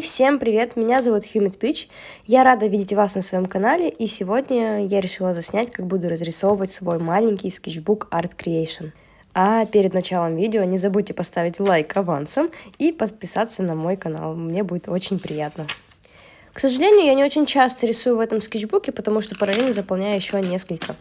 Эй, всем привет! Меня зовут Humid Peach. Я рада видеть вас на своем канале, и сегодня я решила заснять, как буду разрисовывать свой маленький скетчбук Art Creation. А перед началом видео не забудьте поставить лайк авансом и подписаться на мой канал, мне будет очень приятно. К сожалению, я не очень часто рисую в этом скетчбуке, потому что параллельно заполняю еще несколько.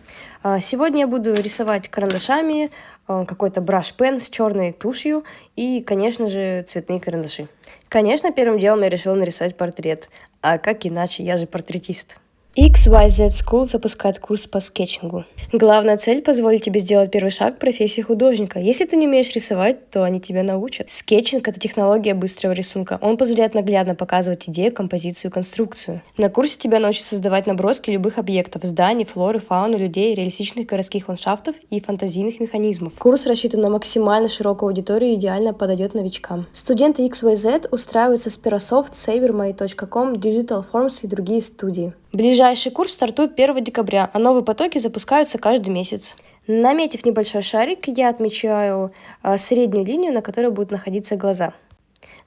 Сегодня я буду рисовать карандашами, какой-то браш-пен с черной тушью и, конечно же, цветные карандаши. Конечно, первым делом я решила нарисовать портрет, а как иначе, я же портретист. XYZ School запускает курс по скетчингу. Главная цель – позволить тебе сделать первый шаг в профессии художника. Если ты не умеешь рисовать, то они тебя научат. Скетчинг – это технология быстрого рисунка. Он позволяет наглядно показывать идею, композицию, конструкцию. На курсе тебя научат создавать наброски любых объектов – зданий, флоры, фауны, людей, реалистичных городских ландшафтов и фантазийных механизмов. Курс рассчитан на максимально широкую аудиторию и идеально подойдет новичкам. Студенты XYZ устраиваются в Sperasoft, SaverMy.com, Digital Forms и другие студии. Ближайший курс стартует 1 декабря, а новые потоки запускаются каждый месяц. Наметив небольшой шарик, я отмечаю среднюю линию, на которой будут находиться глаза.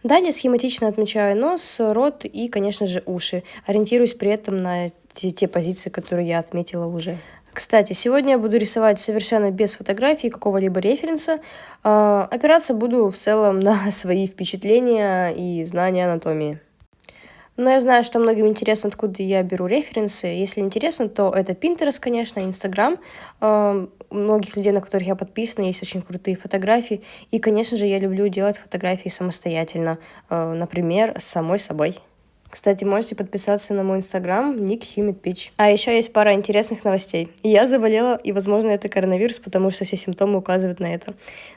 Далее схематично отмечаю нос, рот и, конечно же, уши, ориентируясь при этом на те позиции, которые я отметила уже. Кстати, сегодня я буду рисовать совершенно без фотографий, какого-либо референса. Опираться буду в целом на свои впечатления и знания анатомии. Но я знаю, что многим интересно, откуда я беру референсы. Если интересно, то это Pinterest, конечно, Instagram. У многих людей, на которых я подписана, есть очень крутые фотографии. И, конечно же, я люблю делать фотографии самостоятельно. Например, с самой собой. Кстати, можете подписаться на мой инстаграм, ник Humid Peach. А еще есть пара интересных новостей. Я заболела, и, возможно, это коронавирус, потому что все симптомы указывают на это.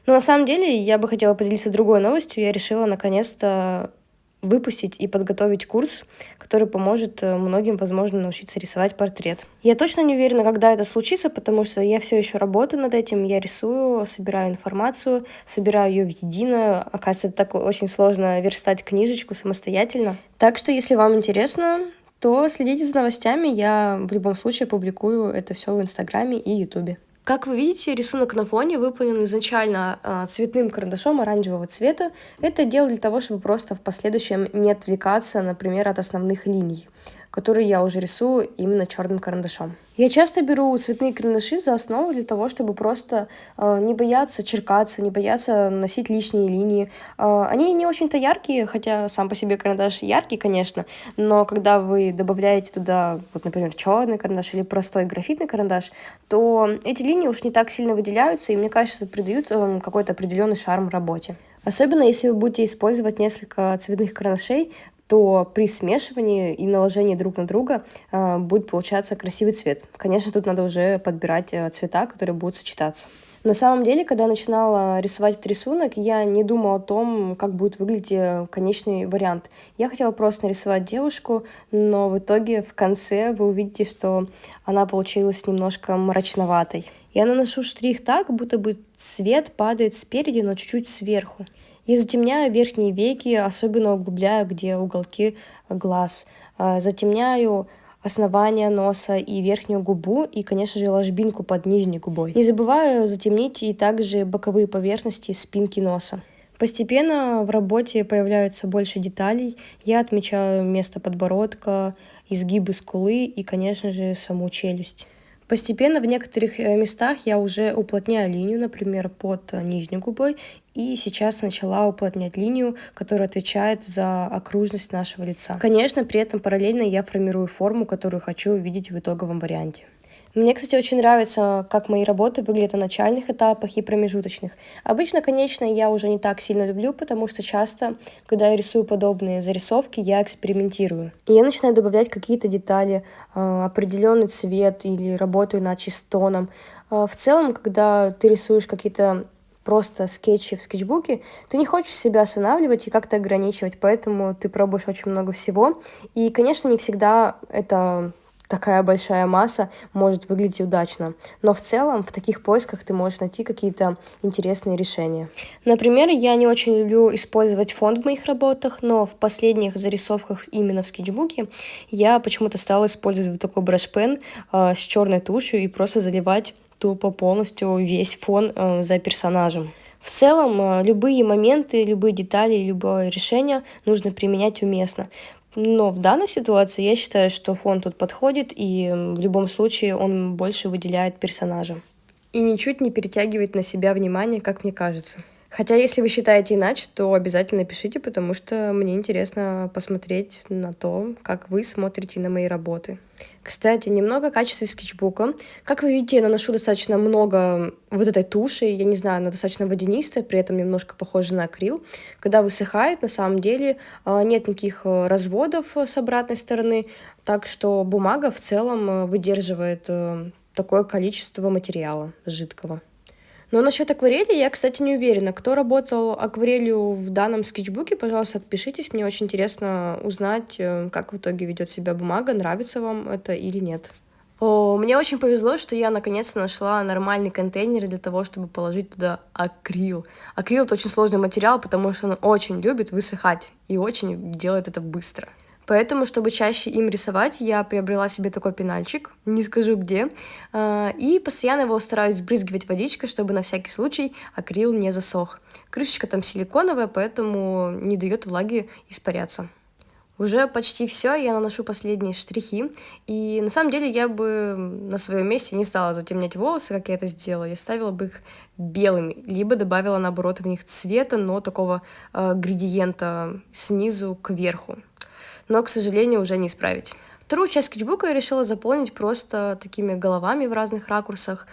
Но на самом деле я бы хотела поделиться другой новостью. Я решила наконец-то выпустить и подготовить курс, который поможет многим, возможно, научиться рисовать портрет. Я точно не уверена, когда это случится, потому что я все еще работаю над этим, я рисую, собираю информацию, собираю ее в единое. Оказывается, это так очень сложно верстать книжечку самостоятельно. Так что, если вам интересно, то следите за новостями, я в любом случае публикую это все в Инстаграме и Ютубе. Как вы видите, рисунок на фоне выполнен изначально цветным карандашом оранжевого цвета. Это делаю для того, чтобы просто в последующем не отвлекаться, например, от основных линий, которые я уже рисую именно черным карандашом. Я часто беру цветные карандаши за основу для того, чтобы просто не бояться черкаться, не бояться носить лишние линии. Они не очень-то яркие, хотя сам по себе карандаш яркий, конечно, но когда вы добавляете туда, вот, например, черный карандаш или простой графитный карандаш, то эти линии уж не так сильно выделяются, и, мне кажется, придают какой-то определенный шарм работе. Особенно если вы будете использовать несколько цветных карандашей, то при смешивании и наложении друг на друга будет получаться красивый цвет. Конечно, тут надо уже подбирать цвета, которые будут сочетаться. На самом деле, когда я начинала рисовать этот рисунок, я не думала о том, как будет выглядеть конечный вариант. Я хотела просто нарисовать девушку, но в итоге в конце вы увидите, что она получилась немножко мрачноватой. Я наношу штрих так, будто бы цвет падает спереди, но чуть-чуть сверху. Я затемняю верхние веки, особенно углубляю, где уголки глаз. Затемняю основание носа и верхнюю губу, и, конечно же, ложбинку под нижней губой. Не забываю затемнить и также боковые поверхности спинки носа. Постепенно в работе появляется больше деталей. Я отмечаю место подбородка, изгибы скулы и, конечно же, саму челюсть. Постепенно в некоторых местах я уже уплотняю линию, например, под нижней губой, и сейчас начала уплотнять линию, которая отвечает за окружность нашего лица. Конечно, при этом параллельно я формирую форму, которую хочу увидеть в итоговом варианте. Мне, кстати, очень нравится, как мои работы выглядят на начальных этапах и промежуточных. Обычно, конечно, я уже не так сильно люблю, потому что часто, когда я рисую подобные зарисовки, я экспериментирую. И я начинаю добавлять какие-то детали, определенный цвет или работаю над чистоном. В целом, когда ты рисуешь какие-то просто скетчи в скетчбуке, ты не хочешь себя останавливать и как-то ограничивать, поэтому ты пробуешь очень много всего. И, конечно, не всегда это такая большая масса может выглядеть удачно. Но в целом в таких поисках ты можешь найти какие-то интересные решения. Например, я не очень люблю использовать фон в моих работах, но в последних зарисовках именно в скетчбуке я почему-то стала использовать вот такой браш-пен с черной тушью и просто заливать тупо полностью весь фон за персонажем. В целом, любые моменты, любые детали, любое решение нужно применять уместно. Но в данной ситуации я считаю, что фон тут подходит, и в любом случае он больше выделяет персонажа. И ничуть не перетягивает на себя внимание, как мне кажется. Хотя, если вы считаете иначе, то обязательно пишите, потому что мне интересно посмотреть на то, как вы смотрите на мои работы. Кстати, немного о качестве скетчбука. Как вы видите, я наношу достаточно много вот этой туши. Я не знаю, она достаточно водянистая, при этом немножко похожа на акрил. Когда высыхает, на самом деле нет никаких разводов с обратной стороны, так что бумага в целом выдерживает такое количество материала жидкого. Но насчет акварели я, кстати, не уверена. Кто работал акварелью в данном скетчбуке, пожалуйста, отпишитесь. Мне очень интересно узнать, как в итоге ведет себя бумага, нравится вам это или нет. Мне очень повезло, что я наконец-то нашла нормальный контейнер для того, чтобы положить туда акрил. Акрил — это очень сложный материал, потому что он очень любит высыхать и очень делает это быстро. Поэтому, чтобы чаще им рисовать, я приобрела себе такой пенальчик, не скажу где, и постоянно его стараюсь сбрызгивать водичкой, чтобы на всякий случай акрил не засох. Крышечка там силиконовая, поэтому не дает влаге испаряться. Уже почти все, я наношу последние штрихи, и на самом деле я бы на своем месте не стала затемнять волосы, как я это сделала, я ставила бы их белыми, либо добавила наоборот в них цвета, но такого градиента снизу к верху. Но, к сожалению, уже не исправить. Вторую часть скетчбука я решила заполнить просто такими головами в разных ракурсах,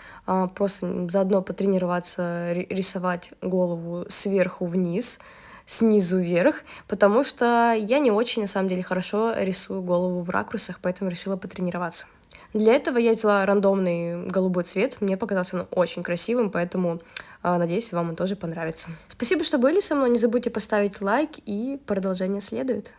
просто заодно потренироваться рисовать голову сверху вниз, снизу вверх, потому что я не очень, на самом деле, хорошо рисую голову в ракурсах, поэтому решила потренироваться. Для этого я взяла рандомный голубой цвет, мне показался он очень красивым, поэтому надеюсь, вам он тоже понравится. Спасибо, что были со мной, не забудьте поставить лайк, и продолжение следует.